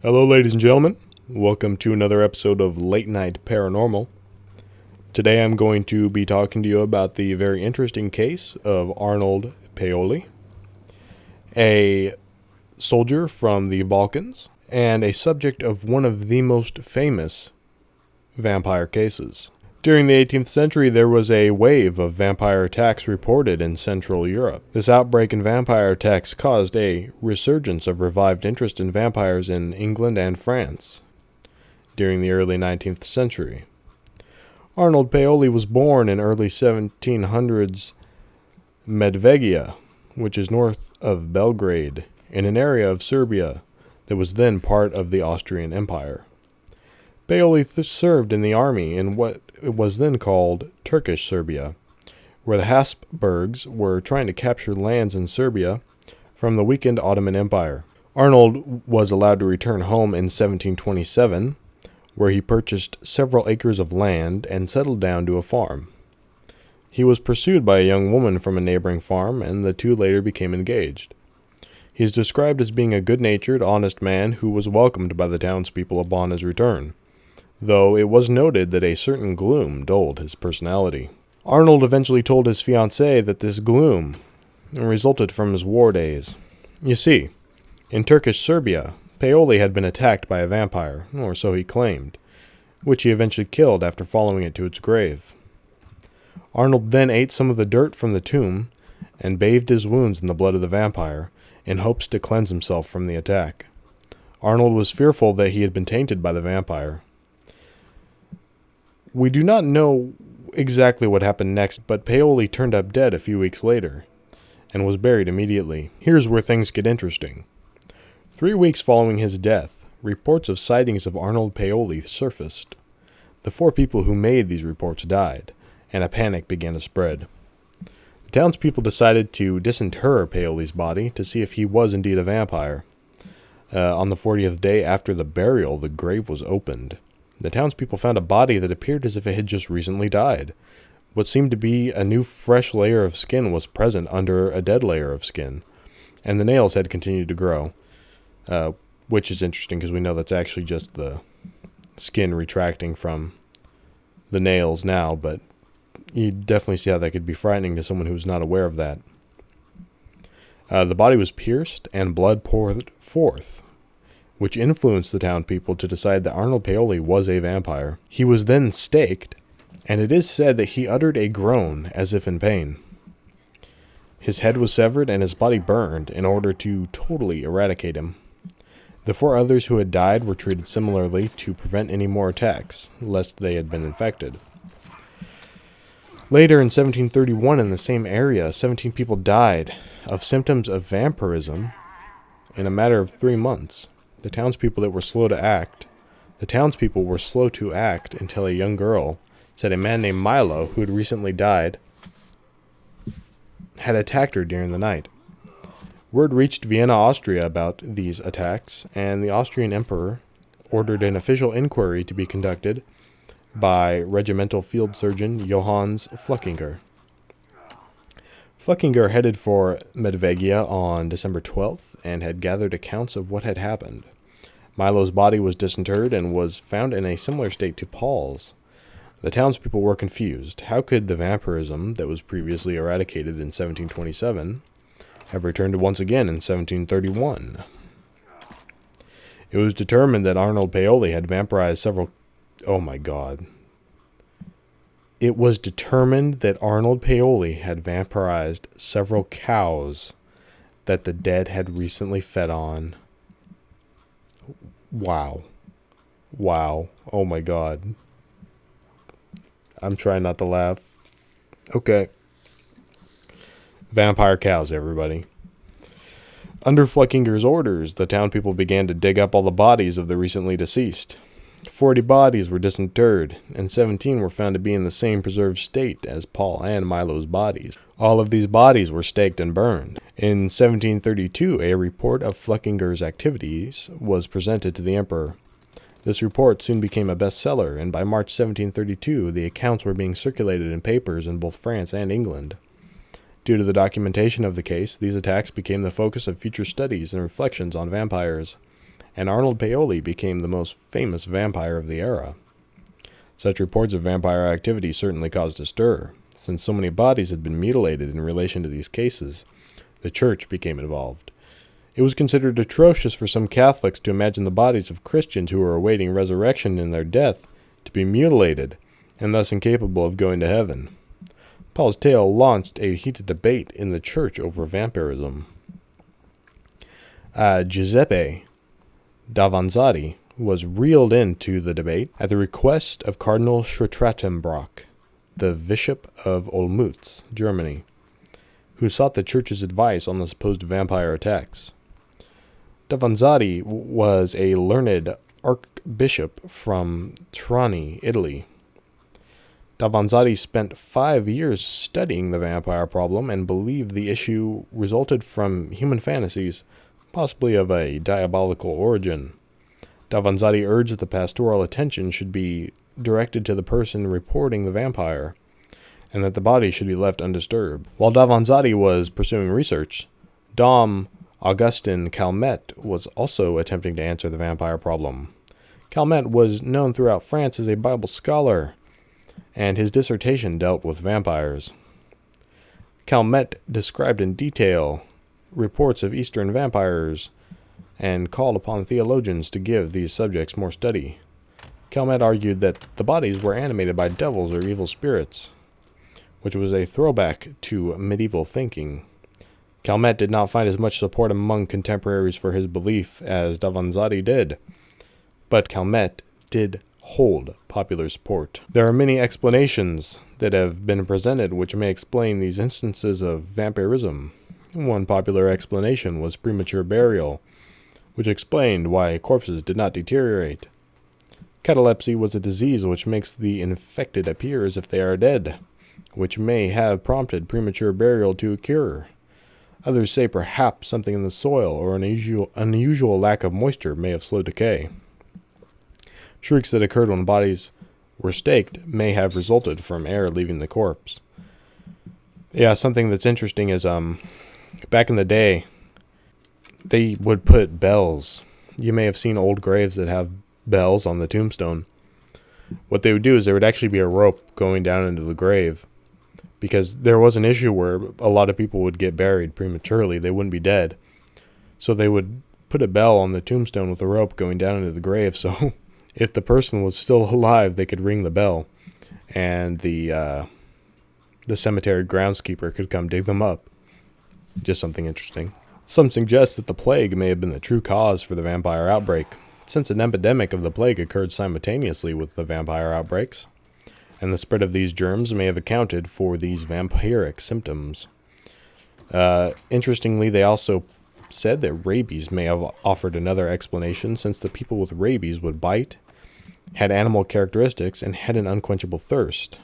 Hello, ladies and gentlemen. Welcome to another episode of Late Night Paranormal. Today I'm going to be talking to you about the very interesting case of Arnold Paole, a soldier from the Balkans, and a subject of one of the most famous vampire cases. During the 18th century, there was a wave of vampire attacks reported in Central Europe. This outbreak in vampire attacks caused a resurgence of revived interest in vampires in England and France during the early 19th century. Arnold Paole was born in early 1700s Medvegia, which is north of Belgrade, in an area of Serbia that was then part of the Austrian Empire. Paole served in the army in what was then called Turkish Serbia, where the Habsburgs were trying to capture lands in Serbia from the weakened Ottoman Empire. Arnold was allowed to return home in 1727, where he purchased several acres of land and settled down to a farm. He was pursued by a young woman from a neighboring farm, and the two later became engaged. He is described as being a good-natured, honest man who was welcomed by the townspeople upon his return, though it was noted that a certain gloom dulled his personality. Arnold eventually told his fiancée that this gloom resulted from his war days. You see, in Turkish Serbia, Paole had been attacked by a vampire, or so he claimed, which he eventually killed after following it to its grave. Arnold then ate some of the dirt from the tomb and bathed his wounds in the blood of the vampire in hopes to cleanse himself from the attack. Arnold was fearful that he had been tainted by the vampire. We do not know exactly what happened next, but Paole turned up dead a few weeks later and was buried immediately. Here's where things get interesting. 3 weeks following his death, reports of sightings of Arnold Paole surfaced. The 4 people who made these reports died, and a panic began to spread. The townspeople decided to disinter Paole's body to see if he was indeed a vampire. On the 40th day after the burial, the grave was opened. The townspeople found a body that appeared as if it had just recently died. What seemed to be a new fresh layer of skin was present under a dead layer of skin, and the nails had continued to grow, which is interesting because we know that's actually just the skin retracting from the nails now, but you definitely see how that could be frightening to someone who's not aware of that. The body was pierced and blood poured forth, which influenced the townspeople to decide that Arnold Paole was a vampire. He was then staked, and it is said that he uttered a groan as if in pain. His head was severed and his body burned in order to totally eradicate him. The 4 others who had died were treated similarly to prevent any more attacks, lest they had been infected. Later in 1731, in the same area, 17 people died of symptoms of vampirism in a matter of 3 months. The townspeople were slow to act until a young girl said a man named Milo, who had recently died, had attacked her during the night. Word reached Vienna, Austria about these attacks, and the Austrian emperor ordered an official inquiry to be conducted by regimental field surgeon Johannes Fluckinger. Fluckinger headed for Medvegia on December 12th and had gathered accounts of what had happened. Milo's body was disinterred and was found in a similar state to Paul's. The townspeople were confused. How could the vampirism that was previously eradicated in 1727 have returned once again in 1731? It was determined that Arnold Paole had vampirized several... Oh my God. It was determined that Arnold Paole had vampirized several cows that the dead had recently fed on. Wow. Oh my God. I'm trying not to laugh. Okay. Vampire cows, everybody. Under Fluckinger's orders, the town people began to dig up all the bodies of the recently deceased. 40 bodies were disinterred, and 17 were found to be in the same preserved state as Paul and Milo's bodies. All of these bodies were staked and burned. In 1732, a report of Fluckinger's activities was presented to the emperor. This report soon became a bestseller, and by March 1732, the accounts were being circulated in papers in both France and England. Due to the documentation of the case, these attacks became the focus of future studies and reflections on vampires, and Arnold Paole became the most famous vampire of the era. Such reports of vampire activity certainly caused a stir. Since so many bodies had been mutilated in relation to these cases, the church became involved. It was considered atrocious for some Catholics to imagine the bodies of Christians who were awaiting resurrection in their death to be mutilated and thus incapable of going to heaven. Paul's tale launched a heated debate in the church over vampirism. Giuseppe Davanzati was reeled into the debate at the request of Cardinal Schwarzenbach, the Bishop of Olmütz, Germany, who sought the church's advice on the supposed vampire attacks. Davanzati was a learned archbishop from Trani, Italy. Davanzati spent 5 years studying the vampire problem and believed the issue resulted from human fantasies, possibly of a diabolical origin. Davanzati urged that the pastoral attention should be directed to the person reporting the vampire, and that the body should be left undisturbed. While Davanzati was pursuing research, Dom Augustin Calmet was also attempting to answer the vampire problem. Calmet was known throughout France as a Bible scholar, and his dissertation dealt with vampires. Calmet described in detail reports of Eastern vampires and called upon theologians to give these subjects more study. Calmet argued that the bodies were animated by devils or evil spirits, which was a throwback to medieval thinking. Calmet did not find as much support among contemporaries for his belief as Davanzati did, but Calmet did hold popular support. There are many explanations that have been presented which may explain these instances of vampirism. One popular explanation was premature burial, which explained why corpses did not deteriorate. Catalepsy was a disease which makes the infected appear as if they are dead, which may have prompted premature burial to occur. Others say perhaps something in the soil or an unusual lack of moisture may have slowed decay. Shrieks that occurred when bodies were staked may have resulted from air leaving the corpse. Yeah, something that's interesting is back in the day, they would put bells. You may have seen old graves that have bells on the tombstone. What they would do is there would actually be a rope going down into the grave, because there was an issue where a lot of people would get buried prematurely. They wouldn't be dead. So they would put a bell on the tombstone with a rope going down into the grave, so if the person was still alive, they could ring the bell, and the cemetery groundskeeper could come dig them up. Just something interesting. Some suggest that the plague may have been the true cause for the vampire outbreak, since an epidemic of the plague occurred simultaneously with the vampire outbreaks, and the spread of these germs may have accounted for these vampiric symptoms. Interestingly, they also said that rabies may have offered another explanation, since the people with rabies would bite, had animal characteristics, and had an unquenchable thirst.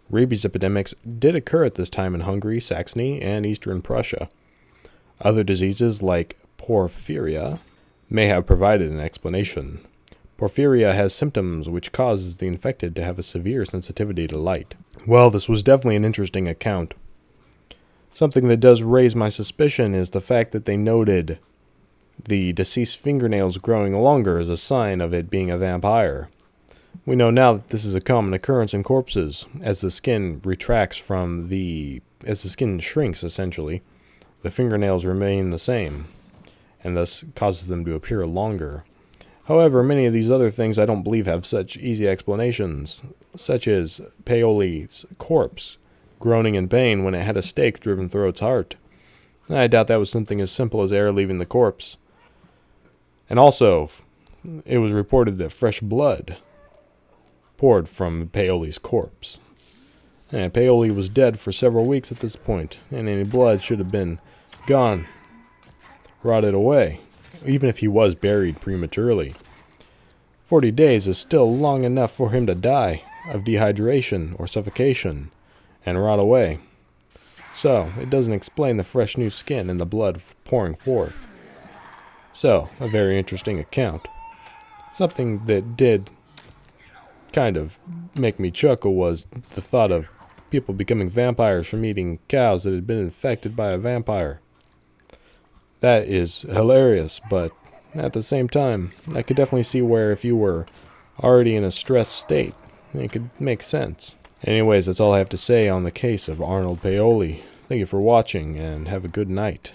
Rabies epidemics did occur at this time in Hungary, Saxony, and eastern Prussia. Other diseases like porphyria may have provided an explanation. Porphyria has symptoms which causes the infected to have a severe sensitivity to light. Well, this was definitely an interesting account. Something that does raise my suspicion is the fact that they noted the deceased fingernails growing longer as a sign of it being a vampire. We know now that this is a common occurrence in corpses. As the skin retracts as the skin shrinks, essentially, the fingernails remain the same, and thus causes them to appear longer. However, many of these other things I don't believe have such easy explanations, such as Paole's corpse groaning in pain when it had a stake driven through its heart. I doubt that was something as simple as air leaving the corpse. And also, it was reported that fresh blood poured from Paole's corpse. And Paole was dead for several weeks at this point, and any blood should have been gone, rotted away, even if he was buried prematurely. 40 days is still long enough for him to die of dehydration or suffocation and rot away. So, it doesn't explain the fresh new skin and the blood pouring forth. So, a very interesting account. Something that did kind of make me chuckle was the thought of people becoming vampires from eating cows that had been infected by a vampire. That is hilarious, but at the same time, I could definitely see where if you were already in a stressed state, it could make sense. Anyways, that's all I have to say on the case of Arnold Paole. Thank you for watching, and have a good night.